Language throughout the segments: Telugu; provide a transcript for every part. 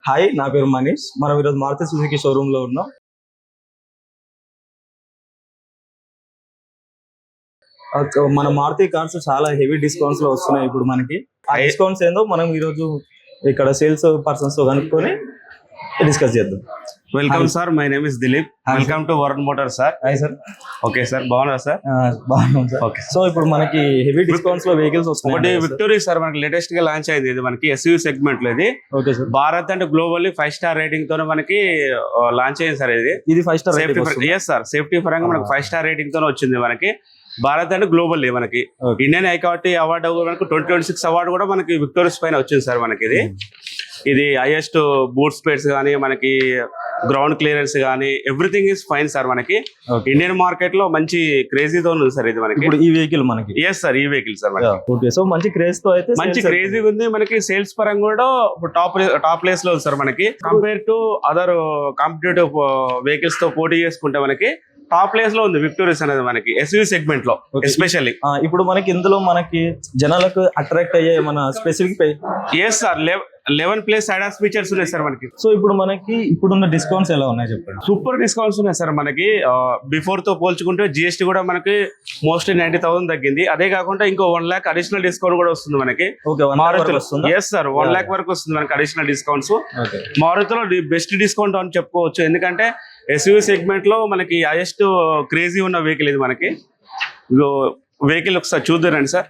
హాయ్, నా పేరు మనీష్. మనం ఈరోజు మారుతి సుజుకి షోరూమ్ లో ఉన్నాం. మన మారుతి కార్స్ చాలా హెవీ డిస్కౌంట్స్ లో వస్తున్నాయి ఇప్పుడు మనకి. ఆ డిస్కౌంట్స్ ఏందో మనం ఈరోజు ఇక్కడ సేల్స్ పర్సన్స్ తో కనుక్కొని డిస్కస్ చేద్దాం. Welcome sir, my name is Dilip. Welcome to Varun motor sir. Hi sir. Okay sir, బాగున్నారు సార్? బాగున్నాం సార్. ఓకే, సో ఇప్పుడు మనకి హెవీ డిస్కౌంట్స్ లో వెహికల్స్ వస్తున్నాయి. ఒకటి విక్టోరీ సార్, మనకి లేటెస్ట్ గా లాంచ్ అయింది. ఇది మనకి ఎస్యూవీ సెగ్మెంట్ లో ఇది. Okay sir. Bharat and globally 5 star rating తో మనకి లాంచ్ అయింది సార్. ఇది 5 star safety. Yes sir, safety పరంగా మనకి 5 స్టార్ రేటింగ్ తో వచ్చింది మనకి. భారత్ అండ్ గ్లోబల్లీ మనకి ఇండియన్ ఐకాటి అవార్డు మనకు 2026 అవార్డు కూడా మనకి విక్టోరియస్ పైన వచ్చింది సార్ మనకి. ఇది హైయెస్ట్ బూట్ స్పేస్ కానీ, మనకి గ్రౌండ్ క్లియరెన్స్ కానీ ఎవ్రీథింగ్ ఇస్ ఫైన్ సార్. మనకి ఇండియన్ మార్కెట్ లో మంచి క్రేజీతో ఉంది సార్ ఇది మనకి. ఈ వెహికల్ మనకి. ఎస్ సార్, ఈ వెహికల్ సార్. ఓకే, సో మంచి క్రేజ్ తో అయితే మంచి క్రేజీ ఉంది మనకి. సేల్స్ పరంగా కూడా టాప్ ప్లేస్ లో ఉంది సార్ మనకి. Compare to other competitive vehicles తో పోటీ చేసుకుంటే మనకి టాప్ ప్లేస్ లో ఉంది విక్టోరియస్ అనేది మనకి ఎస్యూవీ సెగ్మెంట్ లో ఎస్పెషల్లీ. ఇప్పుడు మనకి ఇందులో మనకి జనాలకు అట్రాక్ట్ అయ్యే మన specific. Yes sir, 11 plus ADAS features ఉన్నాయి సార్ మనకి. సో ఇప్పుడు మనకి ఇప్పుడున్న డిస్కౌంట్స్ ఎలా ఉన్నాయి చెప్పండి. సూపర్ డిస్కౌంట్స్ ఉన్నాయి సార్ మనకి. బిఫోర్ తో పోల్చుకుంటే GST కూడా మనకి మోస్ట్లీ 90,000 తగ్గింది. అదే కాకుండా ఇంకో 1 lakh అడిషనల్ డిస్కౌంట్ కూడా వస్తుంది మనకి. ఎస్ సార్, 1 lakh వరకు వస్తుంది మనకి అడిషనల్ డిస్కౌంట్స్. మారుతిలో బెస్ట్ డిస్కౌంట్ అని చెప్పుకోవచ్చు. ఎందుకంటే ఎస్యూవీ సెగ్మెంట్ లో మనకి హైయెస్ట్ క్రేజీ ఉన్న వెహికల్ ఇది మనకి. వెహికల్ ఒకసారి చూద్దారండి సార్.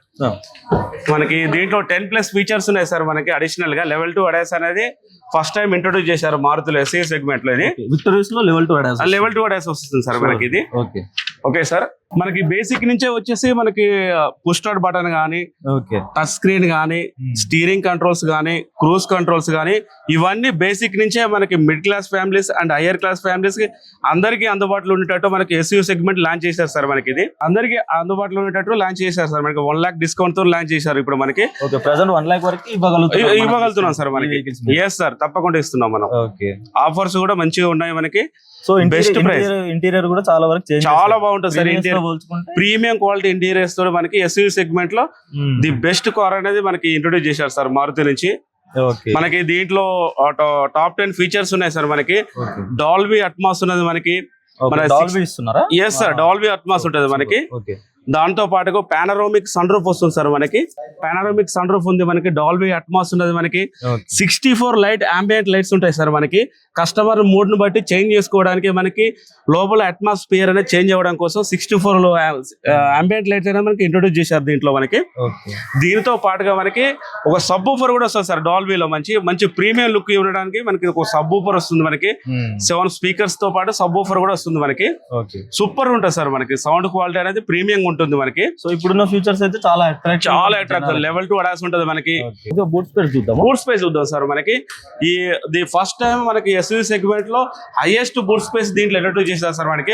మనకి దీంట్లో 10+ ఫీచర్స్ ఉన్నాయి సార్ మనకి. అడిషనల్ గా లెవెల్ 2 ADAS అనేది ఫస్ట్ టైం ఇంట్రొడ్యూస్ చేశారు మారుతిలో ఎస్యూవీ సెగ్మెంట్ లో. ఇది విక్టోరియస్ లో లెవెల్ 2 ADAS వస్తుంది సార్ మనకి ఇది. ఓకే సార్, మనకి బేసిక్ నుంచే వచ్చేసి మనకి పుష్ స్టార్ట్ బటన్ గానీ, టచ్ స్క్రీన్ గానీ, స్టీరింగ్ కంట్రోల్స్ గానీ, క్రూజ్ కంట్రోల్స్ గానీ, ఇవన్నీ బేసిక్ నుంచే మనకి mid class families and higher class families కి అందరికీ అందుబాటులో ఉండేటట్టు మనకి ఎస్యూవీ సెగ్మెంట్ లాంచ్ చేశారు సార్ మనకి. ఇది అందరికీ అందుబాటులో ఉండేటట్టు లాంచ్ చేశారు సార్ మనకి. 1 lakh డిస్కౌంట్ తో లాంచ్ చేశారు ఇప్పుడు మనకి. ప్రెసెంట్ 1 lakh వరకు ఇవ్వగలుగుతున్నాం సార్ మనకి. ఎస్ సార్, తప్పకుండా ఇస్తున్నాం మనం. ఆఫర్స్ కూడా మంచిగా ఉన్నాయి మనకి. So best price. ఇంటీరియర్ కూడా చాలా వరకు చాలా బాగుంటుంది sir. Interior premium quality interiors తో మనకి ఎస్యూవీ సెగ్మెంట్ లో ది బెస్ట్ కార్ అనేది మనకి ఇంట్రొడ్యూస్ చేశారు సార్ మారుతి నుంచి. మనకి దీంట్లో టాప్ 10 ఫీచర్స్ ఉన్నాయి సార్ మనకి. డాల్బీ అట్మాస్ ఉన్నది మనకి. ఎస్ సార్, డాల్బీ అట్మాస్ ఉంటది మనకి. దాంతో పాటుగా పానరోమిక్ సన్ రూఫ్ వస్తుంది సార్ మనకి. పానరోమిక్ సన్ రూఫ్ ఉంది మనకి. డాల్బీ అట్మాస్ ఉన్నది మనకి. 64 లైట్ అంబియంట్ లైట్స్ ఉంటాయి సార్ మనకి. కస్టమర్ మూడ్ ను బట్టి చేంజ్ చేసుకోవడానికి మనకి లోపల అట్మాస్ఫియర్ అనేది చేంజ్ అవ్వడం కోసం 64 అంబియంట్ లైట్స్ అనేది మనకి ఇంట్రొడ్యూస్ చేశారు దీంట్లో మనకి. దీనితో పాటుగా మనకి ఒక సబ్ ఊఫర్ కూడా వస్తుంది సార్ డాల్బీలో. మంచి ప్రీమియం లుక్ ఇవ్వడానికి మనకి ఒక సబ్ ఊఫర్ వస్తుంది మనకి. 7 స్పీకర్స్ తో పాటు సబ్ ఊఫర్ కూడా వస్తుంది మనకి. సూపర్ ఉంటుంది సార్ మనకి. సౌండ్ క్వాలిటీ అనేది ప్రీమియం ఉంటుంది మనకి. సో ఇప్పుడున్న ఫీచర్స్ అయితే చాలా అట్రాక్టివ్. లెవెల్ 2 ADAS ఉంటుంది మనకి. బూట్ స్పేస్ చూద్దాం సార్ మనకి. ది ఫస్ట్ టైం మనకి ఎస్యూవీ సెగ్మెంట్ లో హైయెస్ట్ బూట్ స్పేస్ దీంట్లో ఇంట్రొడ్యూస్ చేశారు సార్ మనకి.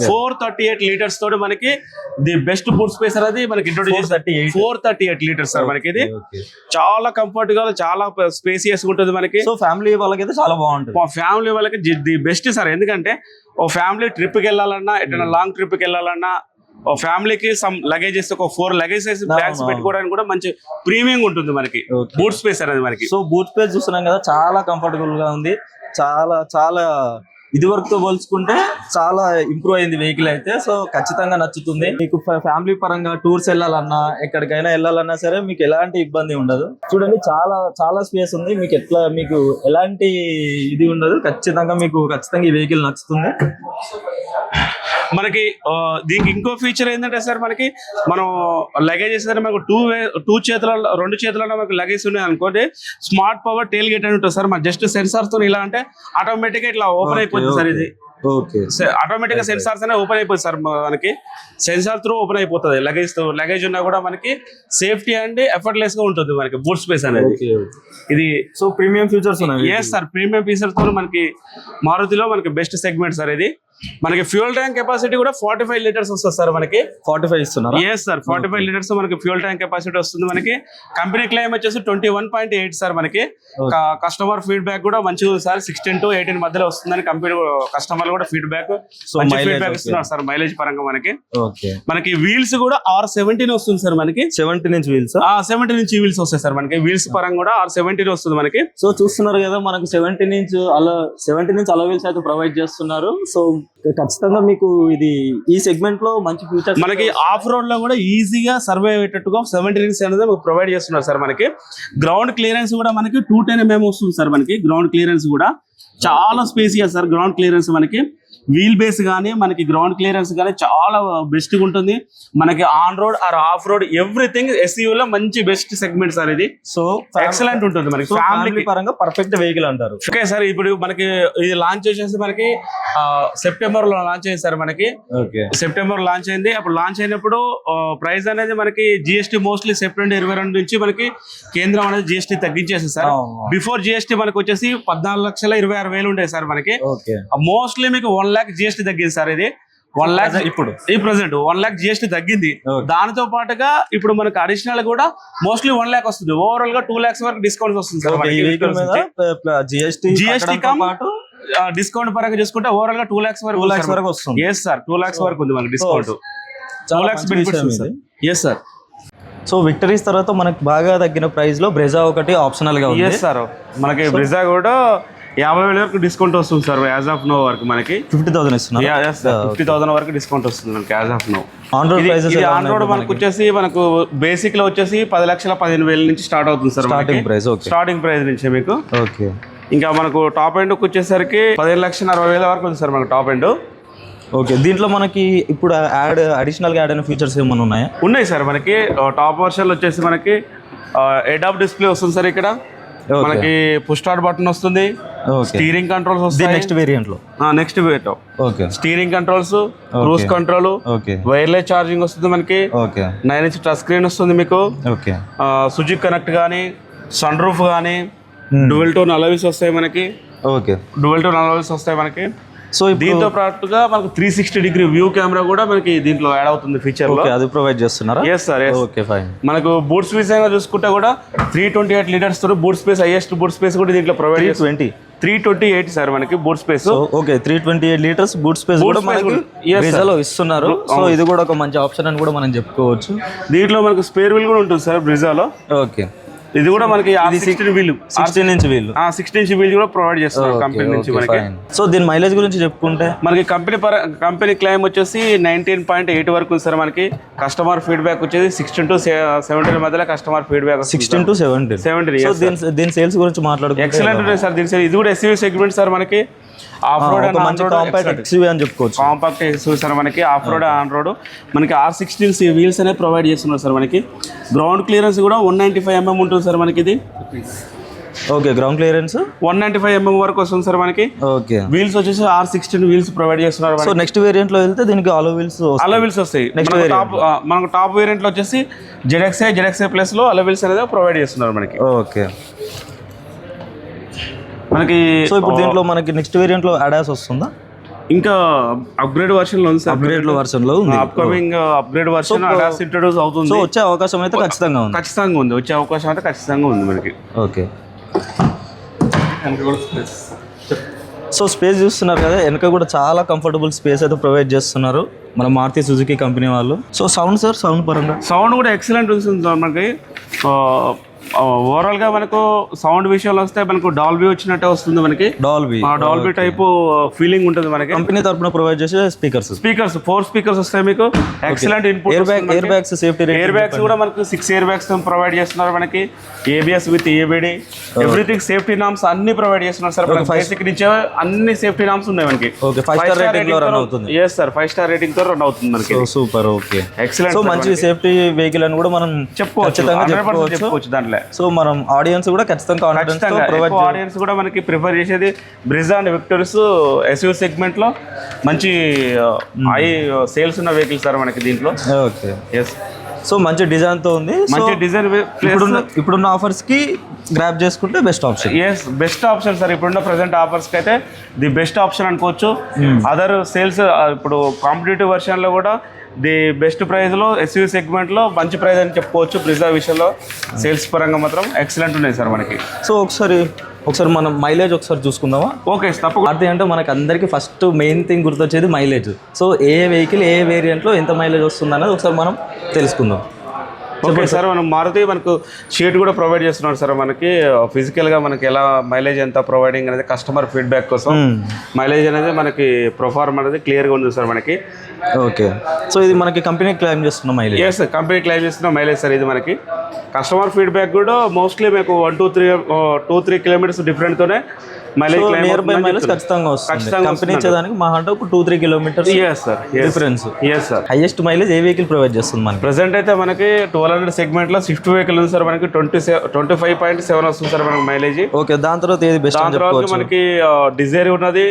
438 లీటర్స్ తోటి మనకి ది బెస్ట్ బూట్ స్పేస్ అనేది మనకి ఇంట్రొడ్యూస్ చేశారు. 438 లీటర్స్ సార్ మనకి. ఇది చాలా కంఫర్ట్ గా, చాలా స్పేసియస్ ఉంటుంది మనకి. సో ఫ్యామిలీ వాళ్ళకి అయితే చాలా బాగుంటుంది. ఫ్యామిలీ వాళ్ళకి ది బెస్ట్ సార్. ఎందుకంటే ఓ ఫ్యామిలీ ట్రిప్ కి వెళ్ళాలన్నా, ఎట్లా లాంగ్ ట్రిప్ కి వెళ్ళాలన్నా, ఓ ఫ్యామిలీకి సమ్ లగేజెస్, ఒక 4 లగేజెస్ బ్యాగ్స్ పెట్టుకోవడానికి కూడా మంచి ప్రీమియం ఉంటుంది మనకి బూట్ స్పేస్ అనేది మనకి. సో బూట్ స్పేస్ చూస్తున్నాం కదా, చాలా కంఫర్టబుల్ గా ఉంది. చాలా ఇది వరకు తో పోల్చుకుంటే చాలా ఇంప్రూవ్ అయింది వెహికల్ అయితే. సో ఖచ్చితంగా నచ్చుతుంది మీకు. ఫ్యామిలీ పరంగా టూర్స్ వెళ్ళాలన్నా, ఎక్కడికైనా వెళ్ళాలన్నా సరే మీకు ఎలాంటి ఇబ్బంది ఉండదు. చూడండి, చాలా స్పేస్ ఉంది. మీకు ఎలాంటి ఇది ఉండదు. ఖచ్చితంగా ఈ వెహికల్ నచ్చుతుంది మనకి. దీనికి ఇంకో ఫీచర్ ఏంటంటే సార్ మనకి, మనం లగేజ్ వేసేసరికి మనకు 2 చేతులలో మనకు లగేజ్ ఉన్నాయి అనుకోండి, స్మార్ట్ పవర్ టెయిల్ గేట్ అని ఉంటుంది సార్. మన జస్ట్ సెన్సార్స్ తో ఇలా అంటే ఆటోమేటిక్ గా ఇట్లా ఓపెన్ అయిపోతుంది సార్. ఇది ఆటోమేటిక్ గా సెన్సార్స్ అనేది ఓపెన్ అయిపోతుంది సార్ మనకి. సెన్సార్ త్రూ ఓపెన్ అయిపోతుంది. లగేజ్ ఉన్నా కూడా మనకి సేఫ్టీ అండ్ ఎఫర్ట్లెస్ గా ఉంటుంది మనకి బూట్ స్పేస్ అనేది. ఇది సో ప్రీమియం ఫీచర్స్ ఉన్నాయి. ఎస్ సార్, ప్రీమియం ఫీచర్స్ తో మనకి మారుతిలో మనకి బెస్ట్ సెగ్మెంట్ సార్ ఇది. మనకి ఫ్యూల్ ట్యాంక్ కెపాసిటీ కూడా 45 లీటర్స్ వస్తుంది సార్ మనకి. 45 ఇస్తున్నారు. ఎస్ సార్, 45 లీటర్స్ మనకి ఫ్యూల్ ట్యాంక్ కెపాసిటీ వస్తుంది మనకి. కంపెనీ క్లైమ్ వచ్చేసి 21.8 సార్ మనకి. కస్టమర్ ఫీడ్బ్యాక్ కూడా మంచిగా ఉంది సార్, 16 to 18 మధ్యలో వస్తుందని కంపెనీ కస్టమర్ కూడా ఫీడ్బ్యాక్ ఇస్తున్నారు సార్ మైలేజ్ పరంగా మనకి. మనకి వీల్స్ కూడా R17 వస్తుంది సార్ మనకి. 17 ఇంచ్ వీల్స్, 17 ఇంచ్ వీల్స్ వస్తాయి సార్ మనకి. వీల్స్ పరంగా కూడా R17 వస్తుంది మనకి. సో చూస్తున్నారు కదా మనకు 17 ఇంచ్ అలా వీల్స్ అయితే ప్రొవైడ్ చేస్తున్నారు. సో ఖచ్చితంగా మీకు ఇది ఈ సెగ్మెంట్ లో మంచి ఫ్యూచర్ మనకి ఆఫ్ రోడ్ లో కూడా ఈజీగా సర్వే అయ్యేటట్టుగా 17 ఇంచ్ అనేది ప్రొవైడ్ చేస్తున్నారు సార్ మనకి. గ్రౌండ్ క్లియరెన్స్ కూడా మనకి 210 mm వస్తుంది సార్ మనకి. గ్రౌండ్ క్లియరెన్స్ కూడా చాలా స్పేసియస్ సార్. గ్రౌండ్ క్లియరెన్స్ మనకి వీల్ బేస్ గానీ మనకి గ్రౌండ్ క్లియరెన్స్ గానీ చాలా బెస్ట్ గా ఉంటుంది మనకి. On road or off road everything SUV లో మంచి బెస్ట్ సెగ్మెంట్ సార్ ఇది. సో ఎక్సలెంట్ ఉంటుంది మనకి, ఫ్యామిలీ పరంగా పర్ఫెక్ట్ వెహికల్ అంటారు. ఓకే సార్, ఇప్పుడు మనకి ఇది లాంచ్ చేసేసి మనకి సెప్టెంబర్ లో లాంచ్ అయింది సార్ మనకి. సెప్టెంబర్ లాంచ్ అయింది. అప్పుడు లాంచ్ అయినప్పుడు ప్రైస్ అనేది మనకి జిఎస్టీ మోస్ట్లీ సెప్టెంబర్ 22 నుంచి మనకి కేంద్రం అనేది జిఎస్టీ తగ్గించేసి సార్. బిఫోర్ జిఎస్టీ మనకి వచ్చేసి 14,26,000 ఉండేది సార్ మనకి. మోస్ట్లీ మీకు 1 lakh జిఎస్టీ తగ్గింది సార్. ఇది 1 lakh ఇప్పుడు ఈ ప్రెసెంట్ 1 lakh జిఎస్టీ తగ్గింది. దానితో పాటుగా ఇప్పుడు మనకి అడిషనల్ కూడా మోస్ట్లీ 1 lakh వస్తుంది. ఓవరాల్ గా 2 lakhs వరకు డిస్కౌంట్ వస్తుంది సార్. జిఎస్టీ డిస్కౌంట్ పరంగా చూసుకుంటే ఓవరాల్ గా 2 lakhs వరకు వస్తుంది. ఎస్ సార్, 2 lakhs వరకు ఉంది మనకి discount. 2 lakhs benefits. Yes sir. So Victoris తర్వాత మనకి బాగా తగ్గిన ప్రైస్ లో బ్రెజా ఒకటి ఆప్షనల్ గా ఉంది. ఎస్ సార్, మనకి బ్రెజా కూడా 50,000 వరకు డిస్కౌంట్ వస్తుంది సార్. యాజ్ ఆఫ్ నో వరకు మనకి 50,000 ఇస్తున్నారు. 50,000 వరకు డిస్కౌంట్ వస్తుంది మనకి as of now. On road మనకు వచ్చేసి మనకు బేసిక్ లో వచ్చేసి 10,15,000 నుంచి స్టార్ట్ అవుతుంది సార్ స్టార్టింగ్ ప్రైస్ నుంచి మీకు. ఓకే, ఇంకా మనకు టాప్ ఎండ్ వచ్చేసరికి 15,60,000 వరకు ఉంది సార్ మనకు టాప్ ఎండ్. ఓకే, దీంట్లో మనకి ఇప్పుడు అడిషనల్ గా యాడ్ అయిన ఫీచర్స్ ఏమైనా ఉన్నాయా? ఉన్నాయి సార్ మనకి. టాప్ వర్షన్ వచ్చేసి మనకి హెడ్ అప్ డిస్ప్లే వస్తుంది సార్. ఇక్కడ మనకి పుష్ స్టార్ట్ బటన్ వస్తుంది. స్టీరింగ్ కంట్రోల్స్ వస్తాయి నెక్స్ట్ వేరియంట్ లో. Okay, steering controls, cruise control, wireless charging వస్తుంది మనకి. 9 inch టచ్ స్క్రీన్ వస్తుంది మీకు. సుజుకి కనెక్ట్ కానీ, సన్ రూఫ్ కానీ, డ్యూయల్ టోన్ అలవిస్ వస్తాయి మనకి. డ్యూయల్ టోన్ అలవిస్ వస్తాయి మనకి. సో దీంతో పాటుగా మనకు 360-degree వ్యూ కెమెరా కూడా మనకి దీంట్లో యాడ్ అవుతుంది ఫీచర్ లో. అది ప్రొవైడ్ చేస్తున్నారా? Yes sir. Okay, fine. మనకు బూట్ స్పేస్ చూసుకుంటే కూడా 328 liters తో boot space, highest boot space కూడా దీంట్లో ప్రొవైడ్ 328 సార్ మనకి boot space. Okay, 328 liters boot space కూడా మనకి బ్రెజాలో ఇస్తున్నారు. సో ఇది కూడా ఒక మంచి ఆప్షన్ అని కూడా మనం చెప్పుకోవచ్చు. దీంట్లో మనకు స్పేర్ వీల్ కూడా ఉంటుంది సార్ బ్రెజాలో. ఓకే, ఇది కూడా మనకి 16 ఇంచ్ వీల్ కూడా ప్రొవైడ్ చేస్తున్నారు కంపెనీ నుంచి మనకి. సో దీని మైలేజ్ గురించి చెప్పుకుంటే మనకి కంపెనీ క్లైమ్ వచ్చేసి 19.8 వరకు ఉంది సార్ మనకి. కస్టమర్ ఫీడ్బ్యాక్ వచ్చేసి 16 to 17 మధ్యలో కస్టమర్ ఫీడ్బ్యాక్. 16 to 17. దీని సేల్స్ గురించి మాట్లాడుకుంటే ఎక్సలెంట్ ఉంటుంది సార్. దీని ఇది కూడా ఎస్యూవీ సెగ్మెంట్ సార్ మనకి. Of road and on road అని చెప్పుకోవచ్చు. కాంపాక్ట్ ఎస్యూవీ సార్ మనకి. ఆఫ్ రోడ్ ఆన్ రోడ్ మనకి R16 వీల్స్ అనేది ప్రొవైడ్ చేస్తున్నారు సార్ మనకి. గ్రౌండ్ క్లియరెన్స్ కూడా 195 mm ఉంటుంది సార్ మనకి ఇది. ఓకే, గ్రౌండ్ క్లియరెన్స్ 195 mm వరకు వస్తుంది సార్ మనకి. ఓకే, వీల్స్ వచ్చేసి R16 వీల్స్ ప్రొవైడ్ చేస్తున్నారు. సో నెక్స్ట్ వేరియంట్ లో వెళ్తే దీనికి అలో వీల్స్ వస్తాయి. మనకు టాప్ వేరియంట్ లో వచ్చేసి ZXi ప్లస్ లో అలో వీల్స్ అనేది ప్రొవైడ్ చేస్తున్నారు మనకి. ఓకే, మనకి. సో ఇప్పుడు దీంట్లో మనకి నెక్స్ట్ వేరియంట్ లో అడాస్ వస్తుందా? ఇంకా అప్గ్రేడ్ వర్షన్ లో ఉంది సార్. అప్గ్రేడ్ వర్షన్ లో ఉంది. Upcoming upgrade version ADAS introduce అవుతుంది. సో వచ్చే అవకాశం అయితే ఖచ్చితంగా ఉంది. వచ్చే అవకాశం అయితే ఖచ్చితంగా ఉంది మనకి. ఓకే, సో స్పేస్ చూస్తున్నారు కదా, వెనక కూడా చాలా కంఫర్టబుల్ స్పేస్ అయితే ప్రొవైడ్ చేస్తున్నారు మన మారుతి సుజుకి కంపెనీ వాళ్ళు. సో సౌండ్ పరంగా సౌండ్ కూడా ఎక్సలెంట్ ఉంటుంది మనకి. ఓవరాల్ గా మనకు సౌండ్ విషయంలో వస్తే మనకు డాల్బీ వచ్చినట్టే వస్తుంది మనకి. డాల్బీ టైప్ ఫీలింగ్ ఉంటుంది మనకి. కంపెనీ తరపున ప్రొవైడ్ చేసే స్పీకర్స్ 4 స్పీకర్స్ వస్తాయి మీకు. Excellent input. Air bags, safety air bags కూడా మనకు 6 ఎయిర్ బ్యాగ్స్ ప్రొవైడ్ చేస్తున్నారు మనకి. ABS with ABD everything safety norms అన్ని ప్రొవైడ్ చేస్తున్నారు సార్. బేసిక్ నుంచి అన్ని సేఫ్టీ నామ్స్ ఉన్నాయి మనకి. 5 స్టార్ రేటింగ్ లో రన్ అవుతుంది. yes sir, 5 స్టార్ రేటింగ్ తో రన్ అవుతుంది మనకి. సూపర్. Okay, excellent. సో మంచి సేఫ్టీ వెహికల్ అని కూడా మనం చెప్పుకోవచ్చు దాంట్లో. సో మనం ఆడియన్స్ కూడా ఖచ్చితంగా ఆడియన్స్ కూడా మనకి ప్రిఫర్ చేసేది Brezza and Victoris SUV segment లో మంచి హై సేల్స్ ఉన్న వెహికల్స్ సార్ మనకి దీంట్లో. Okay, yes. సో మంచి డిజైన్ తో ఉంది. మంచి డిజైన్ ఇప్పుడున్న ఆఫర్స్ కి గ్రాప్ చేసుకుంటే best option. Yes best option sir. ఇప్పుడున్న ప్రెసెంట్ ఆఫర్స్ కి అయితే ది బెస్ట్ ఆప్షన్ అనుకోవచ్చు. అదర్ సేల్స్ ఇప్పుడు కాంపిటేటివ్ వర్షన్ లో కూడా ది బెస్ట్ ప్రైస్ లో ఎస్యూవీ సెగ్మెంట్ లో మంచి ప్రైస్ అని చెప్పుకోవచ్చు. బ్రిజా విషయంలో సేల్స్ పరంగా మాత్రం ఎక్సలెంట్ ఉన్నాయి సార్ మనకి. సో ఒకసారి మనం మైలేజ్ ఒకసారి చూసుకుందామా? ఓకే తప్పకుండా. అది అంటే మనకి అందరికి ఫస్ట్ మెయిన్ థింగ్ గుర్తొచ్చేది మైలేజ్. సో ఏ వెహికల్ ఏ వేరియంట్లో ఎంత మైలేజ్ వస్తుంది అన్నది ఒకసారి మనం తెలుసుకుందాం. ఓకే సార్, మనం మారుతి మనకు షీట్ కూడా ప్రొవైడ్ చేస్తున్నారు సార్. మనకి ఫిజికల్గా మనకి ఎలా మైలేజ్ ఎంత ప్రొవైడింగ్ అనేది కస్టమర్ ఫీడ్బ్యాక్ కోసం మైలేజ్ అనేది మనకి ప్రొఫార్మ్ అనేది క్లియర్గా ఉంది సార్ మనకి. ఓకే, సో ఇది మనకి కంపెనీ క్లెయిమ్ చేస్తున్న మైలేజ్. ఎస్ కంపెనీ క్లెయిమ్ చేస్తున్న మైలేజ్ సార్ ఇది మనకి. కస్టమర్ ఫీడ్బ్యాక్ కూడా మోస్ట్లీ మీకు 1-2-3 కిలోమీటర్స్ డిఫరెంట్తోనే మైలేజ్ నియర్ బై మైలేజ్ ఖచ్చితంగా వస్తుంది. కంపెనీ ఇచ్చేదానికి మా అంటే ఒక 2-3 కిలోమీటర్స్ డిఫరెన్స్. హైయెస్ట్ మైలేజ్ ఏ వెహికల్ ప్రొవైడ్ చేస్తుంది మనకి? ప్రెసెంట్ అయితే మనకి 1200 సెగ్మెంట్ లో స్విఫ్ట్ వెహికల్ ఉంది సార్ మనకి 25.7 వస్తుంది సార్ మనకి మైలేజ్. ఓకే, దాని తర్వాత ఏది బెస్ట్? దాని తర్వాత మనకి డిజైర్ ఉన్నది,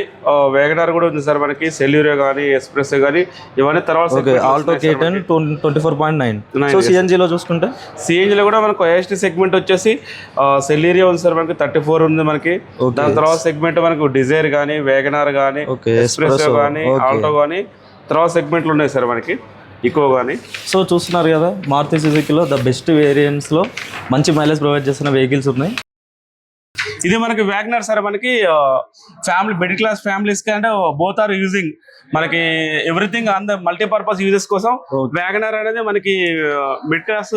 వేగనార్ కూడా ఉంది సార్ మనకి, సెల్యూరియో కానీ ఎక్స్ప్రెస్ కానీ ఇవన్నీ తర్వాత. Alto K10 24.9. సో సిఎన్జి లో చూసుకుంటే సిఎన్జి లో కూడా మనకు హైయెస్ట్ సెగ్మెంట్ వచ్చేసి సెల్యూరియో ఉంది సార్ మనకి 34 ఉంది మనకి. దాని తర్వాత సెగ్మెంట్ మనకు డిజైర్ కానీ వేగనార్ కానీ ఎక్స్ప్రెస్ కానీ ఆల్టో కానీ తర్వాత సెగ్మెంట్లు ఉన్నాయి సార్ మనకి, ఇకో కానీ. సో చూస్తున్నారు కదా, మారుతి సుజుకిలో ద బెస్ట్ వేరియంట్స్ లో మంచి మైలేజ్ ప్రొవైడ్ చేస్తున్న వెహికల్స్ ఉన్నాయి. ఇది మనకి వ్యాగనర్ సార్ మనకి ఫ్యామిలీ మిడిల్ క్లాస్ ఫ్యామిలీస్ కి అంటే బోత్ ఆర్ యూజింగ్ మనకి everything on the multipurpose uses కోసం వ్యాగనర్ అనేది మనకి మిడ్ క్లాస్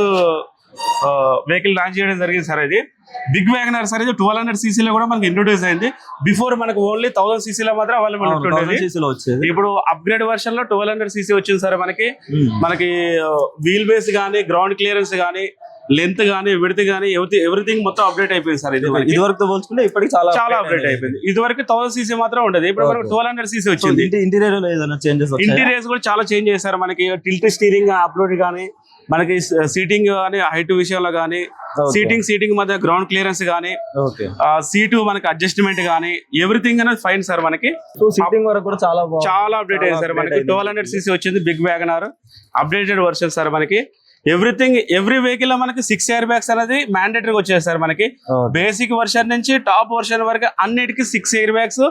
వెహికల్ లాంచ్ చేయడం జరిగింది సార్. ఇది బిగ్ వ్యాగనర్ సార్. ఇది 1200 సీసీలో కూడా మనకి ఇంట్రొడ్యూస్ అయింది. బిఫోర్ మనకు ఓన్లీ 1000 సీసీలో మాత్రం అవైలబుల్ ఉంటుంది. ఇప్పుడు అప్గ్రేడ్ వర్షన్ లో 1200 సీసీ వచ్చింది సార్ మనకి. మనకి వీల్ బేస్ కానీ గ్రౌండ్ క్లియరెన్స్ కానీ లెంత్ కానీ విడ్త్ కానీ ఎవ్రీథింగ్ మొత్తం అప్డేట్ అయిపోయింది సార్. ఇది వరకు పోల్చుకుంటే ఇప్పటికి చాలా అప్డేట్ అయిపోయింది. ఇది వరకు 1000 సీసీ మాత్రం ఉండదు, ఇప్పుడు మనకు 1200 సీసీ వచ్చింది. ఇంటీరియర్స్ కూడా చాలా చేంజ్ చేశారు మనకి. టిల్ట్ స్టీరింగ్ అప్లోడ్ కానీ మనకి సీటింగ్ కానీ హైట్ విషయంలో కానీ సీటింగ్ మధ్య గ్రౌండ్ క్లియరెన్స్ కానీ సీటు మనకి అడ్జస్ట్మెంట్ కానీ ఎవ్రీథింగ్ అనేది ఫైన్ సార్ మనకి. సీటింగ్ వరకు కూడా చాలా అప్డేట్ అయ్యింది సార్ మనకి. 1200 సీసీ వచ్చింది big WagonR updated version sir మనకి. ఎవ్రీ వెహికల్ లో మనకి 6 ఎయిర్ బ్యాగ్స్ అనేది మ్యాండేటరీగా వచ్చేది సార్ మనకి. బేసిక్ వర్షన్ నుంచి టాప్ వర్షన్ వరకు అన్నిటికీ 6 air bags,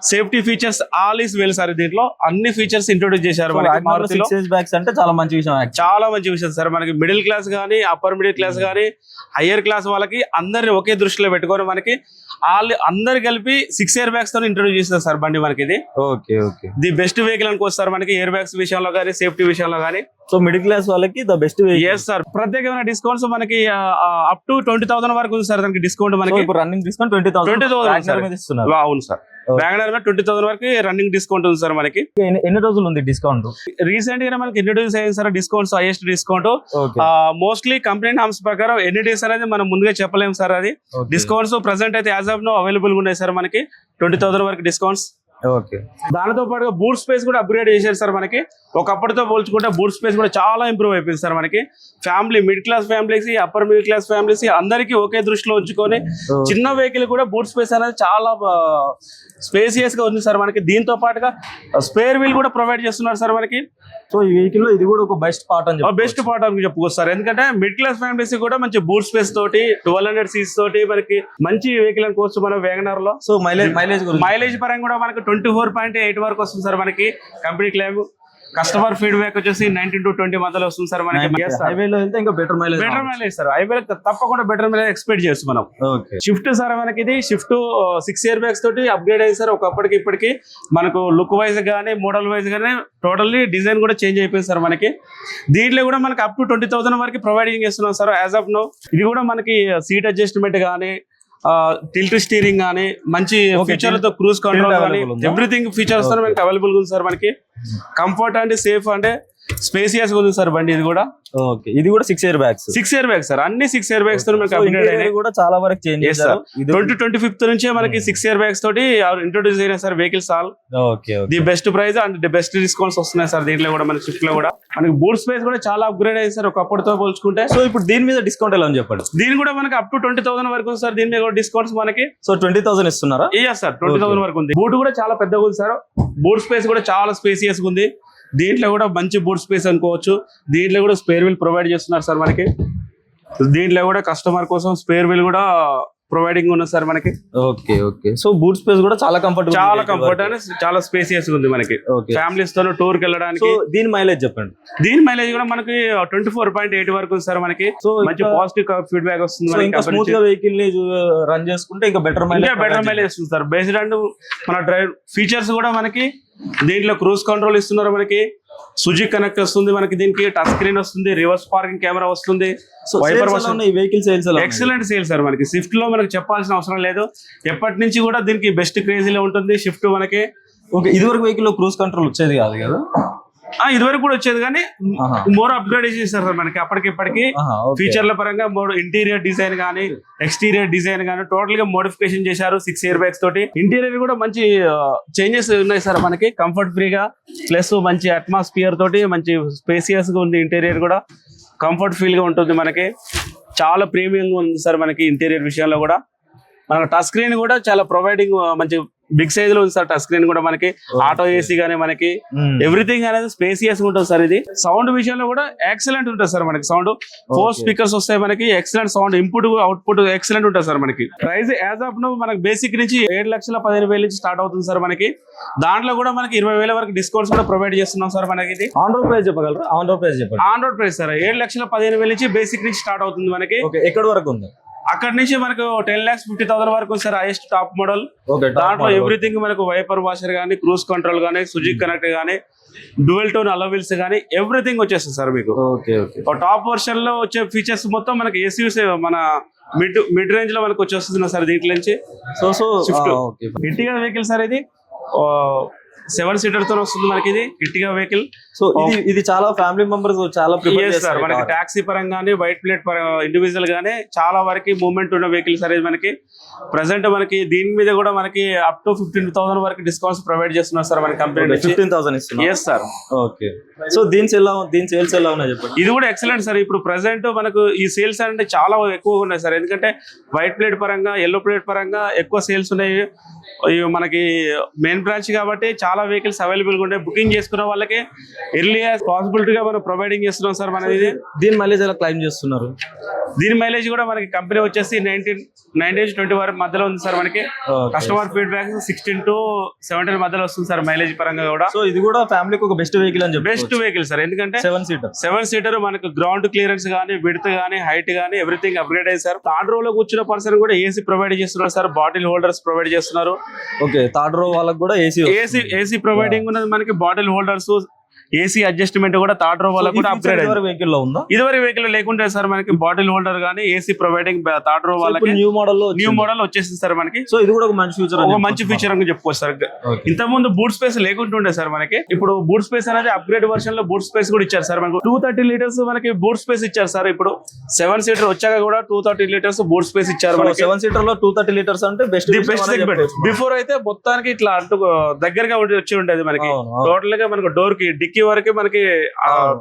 safety features all is well sir. దీంట్లో అన్ని ఫీచర్స్ ఇంట్రొడ్యూస్ చేశారు మనకి మారుతిలో. 6 ఎయిర్ బ్యాగ్స్ అంటే చాలా మంచి విషయం, చాలా మంచి విషయం సార్ మనకి. మిడిల్ క్లాస్ కానీ అప్పర్ మిడిల్ క్లాస్ కానీ హయ్యర్ క్లాస్ వాళ్ళకి అందరిని ఒకే దృష్టిలో పెట్టుకొని మనకి అందరు కలిపి 6 ఎయిర్ బ్యాగ్స్ తో ఇంట్రొడ్యూస్ చేస్తారు సార్ బండి మనకి. ఇది ది బెస్ట్ వెహికల్ అనుకోవచ్చు సార్ మనకి ఎయిర్ బ్యాగ్స్ విషయంలో కానీ సేఫ్టీ విషయంలో కానీ. సో మిడిల్ క్లాస్ వాళ్ళకి the best vehicle. Yes sir, ప్రత్యేకమైన డిస్కౌంట్స్ మనకి అప్ టు 20,000 వరకు ఉంది సార్ దానికి డిస్కౌంట్ మనకి. Running discount 20,000. అవును సార్, వ్యాగనర్ మీద 20,000 వరకు రన్నింగ్ డిస్కౌంట్ ఉంది సార్ మనకి. ఎన్ని రోజులు ఉంది డిస్కౌంట్? రీసెంట్ గా మనకి ఇంట్రొడ్యూస్ అయ్యింది sir discounts, highest discount. Mostly company norms ప్రకారం ఎన్ని డేస్ అనేది మనం ముందుగా చెప్పలేము సార్. అది డిస్కౌంట్స్ ప్రెసెంట్ అయితే యాజ్ ఆఫ్ నో అవైలబుల్ ఉన్నాయి సార్ మనకి 20,000 వరకు డిస్కౌంట్స్. దానితో పాటుగా బూట్ స్పేస్ కూడా అప్గ్రేడ్ చేశారు సార్ మనకి. ఒకప్పటితో పోల్చుకుంటే బూట్ స్పేస్ కూడా చాలా ఇంప్రూవ్ అయిపోయింది సార్ మనకి. Family middle class families, upper middle class families అందరికీ ఒకే దృష్టిలో ఉంచుకొని చిన్న వెహికల్ కూడా బూట్ స్పేస్ అనేది చాలా స్పేసియస్ గా ఉంది సార్ మనకి. దీంతో పాటుగా స్పేర్ వీల్ కూడా ప్రొవైడ్ చేస్తున్నారు సార్ మనకి. సో ఈ వెహికల్ లో ఇది కూడా ఒక బెస్ట్ పార్ట్ అని చెప్పుకోవచ్చు సార్. ఎందుకంటే మిడిల్ క్లాస్ ఫ్యామిలీస్ కూడా మంచి బూట్ స్పేస్ తోటి 1200 సీసీ తోటి మనకి మంచి వెహికల్ అనుకోవచ్చు మన వ్యాగనర్ లో. సో మైలేజ్ పరంగా కూడా మనకి 24.8 వరకు వస్తుంది సార్ మనకి. కంపెనీ క్లెయిమ్ కస్టమర్ ఫీడ్బ్యాక్ వచ్చేసి 19 to 20 మధ్యలో వస్తుంది సార్ మనకి. హైవేలో వెళ్తే ఇంకా బెటర్ మైలేజ్ సార్. హైవే తప్పకుండా బెటర్ మైలేజ్ ఎక్స్పెక్ట్ చేస్తాం మనం. షిఫ్ట్ సార్ మనకి ఇది షిఫ్ట్ 6 ఎయిర్ బ్యాగ్స్ తోటి అప్గ్రేడ్ అయ్యి సార్. ఒకప్పటికి ఇప్పటికి మనకు లుక్ వైజ్ గానీ మోడల్ వైజ్ గానీ టోటల్లీ డిజైన్ కూడా చేంజ్ అయిపోయింది సార్ మనకి. దీంట్లో కూడా మనకి అప్ టు 20,000 వరకు ప్రొవైడింగ్ చేస్తున్నాం సార్ యాజ్ ఆఫ్ నో. ఇది కూడా మనకి సీట్ అడ్జస్ట్మెంట్ కానీ టిల్ట్ స్టీరింగ్ కానీ మంచి ఫీచర్లతో క్రూజ్ కంట్రోల్ కానీ ఎవ్రీథింగ్ ఫీచర్స్ తో మనకి అవైలబుల్ ఉంది సార్ మనకి. కంఫర్ట్ అంటే సేఫ్ అంటే స్పేసియస్ ఉంది సార్ బండి. ఇది కూడా ఇది కూడా 6 air bags. 6 air bags sir. అన్ని 6 ఎయిర్ బ్యాగ్స్ తో మనకి అప్గ్రేడ్ అయినాయి కూడా చాలా వరకు చేంజ్ చేశారు. 2025 నుంచే మనకి 6 ఎయిర్ బ్యాగ్స్ తోటి ఇంట్రొడ్యూస్ అయినాయి sir vehicles all. The best price and the best discounts వస్తున్నాయి సార్ దీంట్లో కూడా. మనకి షిఫ్ట్ లో కూడా మనకి బూట్ స్పేస్ కూడా చాలా అప్గ్రేడ్ అయ్యింది సార్ ఒకప్పటితో పోల్చుకుంటే. సో ఇప్పుడు దీని మీద డిస్కౌంట్ ఎలా అని చెప్పండి? దీని కూడా మనకి అప్ టు 20,000 వరకు ఉంది సార్. దీని మీద కూడా డిస్కౌంట్స్ మనకి. సో 20,000 ఇస్తున్నారా? సార్ 20,000 వరకు ఉంది. బూట్ కూడా చాలా పెద్దగా ఉంది సార్. బూట్ స్పేస్ కూడా చాలా స్పేసియస్ ఉంది. దీంట్లో కూడా మంచి బూట్ స్పేస్ అనుకోవచ్చు. దీంట్లో కూడా స్పేర్ వీల్ ప్రొవైడ్ చేస్తున్నారు సార్ మనకి. దీంట్లో కూడా కస్టమర్ కోసం స్పేర్ వీల్ కూడా ప్రొవైడింగ్ ఉన్నది సార్ మనకి. Okay okay. So boot space కూడా చాలా కంఫర్ట్ అని చాలా స్పేసియస్ ఉంది మనకి. ఫ్యామిలీస్ తో టూర్ కి వెళ్ళడానికి. దీని మైలేజ్ చెప్పండి. దీని మైలేజ్ కూడా మనకి 24.8 వరకు ఉంది సార్ మనకి. సో మంచి పాజిటివ్ ఫీడ్బ్యాక్ వస్తుంది. స్మూత్ గా వెహికల్ ని రన్ చేసుకుంటే ఇంకా బెటర్ మైలేజ్ వస్తుంది సార్. బేస్డ్ అండ్ మన డ్రైవ్ ఫీచర్స్ కూడా మనకి దీంట్లో క్రూజ్ కంట్రోల్ ఇస్తున్నారు మనకి. సుజుకి కనెక్ట్ వస్తుంది మనకి. దీనికి టచ్ స్క్రీన్ వస్తుంది, రివర్స్ పార్కింగ్ కెమెరా వస్తుంది. ఎక్సలెంట్ సేల్ సార్ మనకి. స్విఫ్ట్ లో మనకి చెప్పాల్సిన అవసరం లేదు. ఎప్పటి నుంచి కూడా దీనికి బెస్ట్ క్రేజీలో ఉంటుంది స్విఫ్ట్ మనకి. ఓకే, ఇదివరకు వెహికల్ లో క్రూజ్ కంట్రోల్ వచ్చేది కాదు కదా? ఇదివరకు కూడా వచ్చేది కానీ మోర్ అప్గ్రేడ్ చేశారు సార్ మనకి. అప్పటికిప్పటికి ఫీచర్ల పరంగా ఇంటీరియర్ డిజైన్ గానీ ఎక్స్టీరియర్ డిజైన్ గానీ టోటల్ గా మోడిఫికేషన్ చేశారు 6 ఎయిర్ బ్యాగ్స్ తోటి. ఇంటీరియర్ కూడా మంచి చేంజెస్ ఉన్నాయి సార్ మనకి. కంఫర్ట్ ఫ్రీగా ప్లస్ మంచి అట్మాస్ఫియర్ తోటి మంచి స్పేసియస్ గా ఉంది. ఇంటీరియర్ కూడా కంఫర్ట్ ఫీల్ గా ఉంటుంది మనకి. చాలా ప్రీమియంగా ఉంది సార్ మనకి ఇంటీరియర్ విషయంలో కూడా. మనకు టచ్ స్క్రీన్ కూడా చాలా ప్రొవైడింగ్ మంచి బిగ్ సైజ్ లో ఉంది సార్. టచ్ స్క్రీన్ కూడా మనకి ఆటో ఏసీ గానీ మనకి ఎవ్రీథింగ్ అనేది స్పేసియస్ ఉంటుంది సార్. ఇది సౌండ్ విషయంలో కూడా ఎక్సలెంట్ ఉంటుంది సార్ మనకి. సౌండ్ 4 స్పీకర్స్ వస్తాయి మనకి. Excellent sound input output excellent ఉంటుంది సార్ మనకి. ప్రైస్ యాజ్ ఆఫ్ నో మనకి బేసిక్ నుంచి 7,15,000 నుంచి స్టార్ట్ అవుతుంది సార్ మనకి. దాంట్లో కూడా మనకి 20,000 వరకు డిస్కౌంట్స్ కూడా ప్రొవైడ్ చేస్తున్నాం సార్ మనకి. ఇది ఆన్ రోడ్ ప్రైస్ చెప్పగలరా? ఆన్ రోడ్ ప్రైస్ చెప్పండి. ఆన్ రోడ్ ప్రైస్ సార్ 7,15,000 నుంచి బేసిక్ నుంచి స్టార్ట్ అవుతుంది మనకి. ఎక్కడ వరకు ఉంది? అక్కడ నుంచి మనకు 10,50,000 వరకు సార్ హైయెస్ట్ టాప్ మోడల్. దాంట్లో ఎవ్రీథింగ్ మనకు వైపర్ వాషర్ గానీ, క్రూజ్ కంట్రోల్ గానీ, సుజుకి కనెక్ట్ గానీ, డ్యూయల్ టోన్ అలవిల్స్ గానీ ఎవ్రీథింగ్ వచ్చేస్తుంది సార్ మీకు. టాప్ వర్షన్ లో వచ్చే ఫీచర్స్ మొత్తం మనకి ఏసీయూస్ మన మిడ్ రేంజ్ లో మనకు వచ్చేస్తుంది సార్ దీంట్లో నుంచి. ఇర్టిగా వెహికల్ సార్ ఇది 7 సీటర్ తో వస్తుంది మనకి. ఇది ఇర్టిగా వెహికల్. సో ఇది చాలా ఫ్యామిలీ మెంబర్స్ చాలా ప్రిఫర్ చేస్తారు మనకి. టాక్సీ పరంగా వైట్ ప్లేట్ ఇండివిజువల్ గానీ చాలా వరకు మూవ్మెంట్ ఉన్న వెహికల్ సార్ ఇది మనకి. ప్రెసెంట్ మనకి దీని మీద కూడా మనకి అప్ టు 15,000 వరకు డిస్కౌంట్స్ ప్రొవైడ్ చేస్తున్నారు సార్ మన కంపెనీ. 15,000 ఇస్తున్నారు. Yes sir. ఓకే. సో దీని సేల్స్ ఎలా ఉన్నాయి చెప్పండి. ఇది కూడా ఎక్సలెంట్ సార్. ఇప్పుడు ప్రెసెంట్ మనకు ఈ సేల్స్ అంటే చాలా ఎక్కువగా ఉన్నాయి సార్. ఎందుకంటే వైట్ ప్లేట్ పరంగా ఎల్లో ప్లేట్ పరంగా ఎక్కువ సేల్స్ ఉన్నాయి. మనకి మెయిన్ బ్రాంచ్ కాబట్టి చాలా వెహికల్స్ అవైలబుల్ గా ఉంటాయి. బుకింగ్ చేసుకున్న వాళ్ళకి ఎర్లీ యాజ్ పాసిబిలిటీ గా మనం ప్రొవైడింగ్ చేస్తున్నాం సార్ మనది. దీని మైలేజ్ ఎలా క్లైమ్ చేస్తున్నారు? దీని మైలేజ్ కూడా మనకి కంపెనీ వచ్చేసి 19 నుంచి 20 వరకు మధ్యలో ఉంది సార్ మనకి. కస్టమర్ ఫీడ్బ్యాక్ 16 to 17 మధ్యలో వస్తుంది సార్ మైలేజ్ పరంగా కూడా. సో ఇది కూడా ఫ్యామిలీకి ఒక బెస్ట్ వెహికల్ అని చెప్పి. Best vehicle sir. ఎందుకంటే 7 సీటర్ మనకు గ్రౌండ్ క్లియరెన్స్ గానీ, విడ్త్ గానీ, హైట్ గానీ ఎవ్రీథింగ్ అప్గ్రేడ్ అయ్యి సార్. థర్డ్ రో లో కూర్చున్న పర్సన్ కూడా ఏసీ ప్రొవైడ్ చేస్తున్నారు సార్. బాటిల్ హోల్డర్స్ ప్రొవైడ్ చేస్తున్నారు. ఓకే, థర్డ్ రో వాళ్ళకి కూడా ఏసీ ప్రొవైడింగ్ ఉన్నది మనకి. బాటిల్ హోల్డర్స్, ఏసీ అడ్జస్ట్మెంట్ కూడా థర్డ్ రో వాళ్ళకి కూడా అప్గ్రేడ్. వెహికల్ లో ఉందా? ఇదివరకు వెహికల్ లేకుంటే సార్ మనకి బాటిల్ హోల్డర్ గానీ ఏసీ ప్రొవైడింగ్ థర్డ్ రో వాళ్ళకి న్యూ మోడల్ వచ్చేసింది సార్ మనకి. సో ఇది కూడా ఒక మంచి ఫీచర్ అని చెప్పుకోవచ్చు సార్. ఇంత ముందు బూట్ స్పేస్ లేకుంటుండే సార్ మనకి. ఇప్పుడు బూట్ స్పేస్ అనేది అప్గ్రేడ్ వర్షన్ లో బూట్ స్పేస్ కూడా ఇచ్చారు సార్ మనకు. 230 లీటర్స్ మనకి బూట్ స్పేస్ ఇచ్చారు సార్. ఇప్పుడు 7 సీటర్ వచ్చాక కూడా 230 లీటర్స్ బూట్ స్పేస్ ఇచ్చారు మనకి. 7 సీటర్ లో 230 లీటర్స్ అంటే బెస్ట్ సెగ్మెంట్. బిఫోర్ అయితే మొత్తానికి ఇట్లా అంటూ దగ్గరగా వచ్చి ఉండేది మనకి. టోటల్ గా మనకు డోర్ కి డిక్కీ వరకు మనకి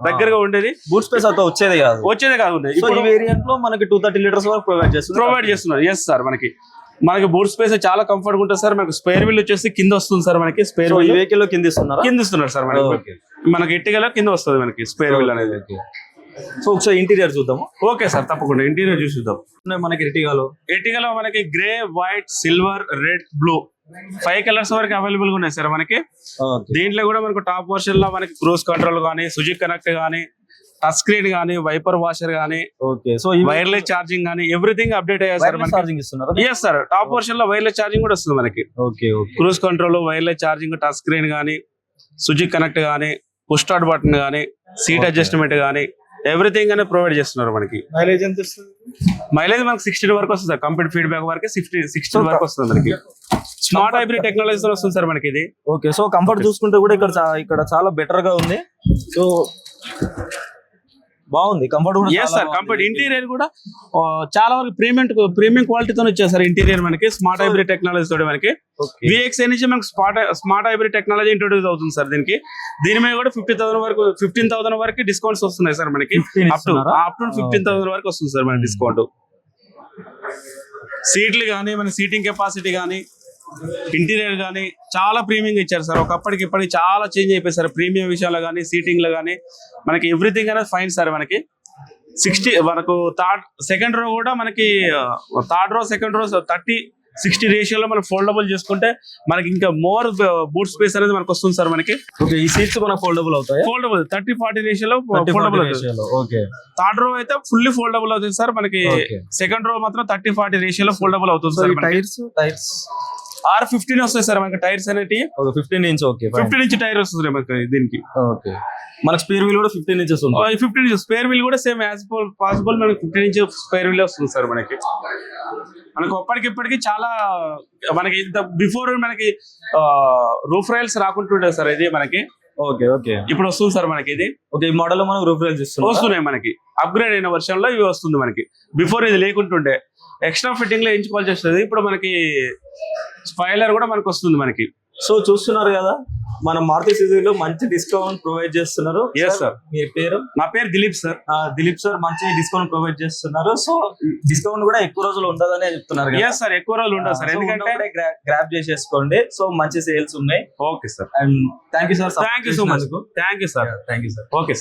దగ్గరగా ఉండేది. బూట్ స్పేస్ అయితే వచ్చేది కాదు. ఇప్పుడు వేరియంట్ లో మనకి 230 లీటర్స్ వరకు ప్రొవైడ్ చేస్తున్నారు. Yes sir. మనకి బూట్ స్పేస్ చాలా కంఫర్ట్ ఉంటుంది సార్. మనకి స్పేర్ వీల్ వచ్చేసి కింద వస్తుంది సార్ మనకి. స్పేర్ వీల్ వెహికల్ లో కింద ఇస్తున్నారు సార్ మనకి ఎట్టిగలో కింద వస్తుంది మనకి స్పేర్ వీల్ అనేది. సో ఒకసారి ఇంటీరియర్ చూద్దాము. ఓకే సార్, తప్పకుండా ఇంటీరియర్ చూసి చూద్దాం. మనకి ఎర్టిగాలో మనకి grey, white, silver, red, blue 5 colours వరకు అవైలబుల్ గా ఉన్నాయి సార్ మనకి. దీంట్లో కూడా మనకు టాప్ వర్షన్ లో మనకి క్రూజ్ కంట్రోల్ గానీ, సుజుకి కనెక్ట్ గానీ, టచ్ స్క్రీన్ గానీ, వైపర్ వాషర్ గానీ, వైర్లెస్ ఛార్జింగ్ గానీ ఎవ్రీథింగ్ అప్డేట్ అయ్యాయి సార్ మనకి. Yes sir. టాప్ వర్షన్ లో వైర్లెస్ ఛార్జింగ్ కూడా వస్తుంది మనకి. Cruise control, wireless charging, touch screen గానీ, సుజుకి కనెక్ట్ గానీ, పుష్ స్టార్ట్ బటన్ గానీ, సీట్ అడ్జస్ట్మెంట్ గానీ ఎవ్రీథింగ్ అనేది ప్రొవైడ్ చేస్తున్నారు మనకి. మైలేజ్ ఎంత వస్తుంది? మైలేజ్ మనకి 60 వరకు వస్తుంది సార్. కంప్లీట్ ఫీడ్బ్యాక్ వరకు 60 వరకు వస్తుంది మనకి. స్మార్ట్ హైబ్రిడ్ టెక్నాలజీ వస్తుంది సార్ మనకి ఇది. ఓకే. సో కంఫర్ట్ చూసుకుంటే కూడా ఇక్కడ చాలా బెటర్ గా ఉంది. సో బాగుంది కంఫర్ట్ కూడా. Yes sir. కంఫర్ట్ ఇంటీరియర్ కూడా చాలా వరకు ప్రీమియం క్వాలిటీతో వచ్చారు సార్ ఇంటీరియర్ మనకి. స్మార్ట్ హైబ్రిడ్ టెక్నాలజీ తోటి మనకి VXI నుంచి మనకి స్మార్ట్ హైబ్రిడ్ టెక్నాలజీ ఇంట్రొడ్యూస్ అవుతుంది సార్. దీని మీద కూడా 15,000 వరకు డిస్కౌంట్స్ వస్తున్నాయి సార్ మనకి. అప్ టు 15,000 వరకు వస్తుంది సార్ మన డిస్కౌంట్. సీట్లు కానీ, మన సీటింగ్ కెపాసిటీ కానీ ఇంటీరియర్ కానీ చాలా ప్రీమియం ఇచ్చారు సార్. ఒకప్పటికి ఇప్పటికి చాలా చేంజ్ అయిపోయి సార్. ప్రీమియం విషయాల్లో కానీ, సీటింగ్ లో కానీ మనకి ఎవ్రీథింగ్ అనేది ఫైన్ సార్. మనకి 60 మనకు సెకండ్ రో కూడా మనకి థర్డ్ రో సెకండ్ రో 30-60 రేషియోలో మనం ఫోల్డబుల్ చేసుకుంటే మనకి ఇంకా మోర్ బూట్ స్పేస్ అనేది మనకు వస్తుంది సార్. మనకి ఓకే, ఈ సీట్స్ మనకు ఫోల్డబుల్ అవుతాయి. ఫోల్డబుల్ 30-40 రేషియోలో ఫోల్డబుల్ అవుతుంది. ఓకే, థర్డ్ రో అయితే ఫుల్లీ ఫోల్డబుల్ అవుతుంది సార్. మనకి సెకండ్ రో మాత్రం 30-40 రేషియోలో ఫోల్డబుల్ అవుతుంది సార్. టైర్స్ R15 వస్తాయి సార్ మనకి టైర్స్ అనేవి. 15 ఇంచ్. ఓకే, 15 ఇంచ్ టైర్ వస్తుంది మనకి దీనికి. ఓకే, మనకి స్పేర్ వీల్ కూడా 15 ఇంచెస్ ఉంది. 15 ఇంచ్ స్పేర్ వీల్ కూడా సేమ్ యాజ్ పాసిబుల్ మనకి 15 ఇంచ్ స్పేర్ వీల్ వస్తుంది సార్. మనకి ఇప్పటికి చాలా మనకి బిఫోర్ మనకి రూఫ్ రైల్స్ రాకుంటుండే సార్ ఇది మనకి. ఓకే, ఓకే, ఇప్పుడు వస్తుంది సార్ మనకి ఇది. ఓకే, ఈ మోడల్ లో మనం రూఫ్ రైల్స్ వస్తున్నాయి మనకి. అప్గ్రేడ్ అయిన వర్షన్ లో ఇవి వస్తుంది మనకి. బిఫోర్ ఇది లేకుంటుండే ఎక్స్ట్రా ఫిట్టింగ్ లో ఎంచుకోవాల్సి వస్తుంది. ఇప్పుడు మనకి స్పాయిలర్ కూడా మనకి వస్తుంది మనకి. సో చూస్తున్నారు కదా, మన మారుతి సుజుకిలో మంచి డిస్కౌంట్ ప్రొవైడ్ చేస్తున్నారు. Yes, sir. మీ పేరు? నా పేరు దిలీప్ సార్. దిలీప్ సార్ మంచి డిస్కౌంట్ ప్రొవైడ్ చేస్తున్నారు. సో డిస్కౌంట్ కూడా ఎక్కువ రోజులు ఉండదనే చెప్తున్నారు. ఎస్ సార్, ఎక్కువ రోజులు ఉండదు సార్. ఎందుకంటే గ్రాప్ చేసేసుకోండి. సో మంచి సేల్స్ ఉన్నాయి. Okay sir, and thank you sir. Thank you so much. Thank you sir. Thank you sir. Okay sir.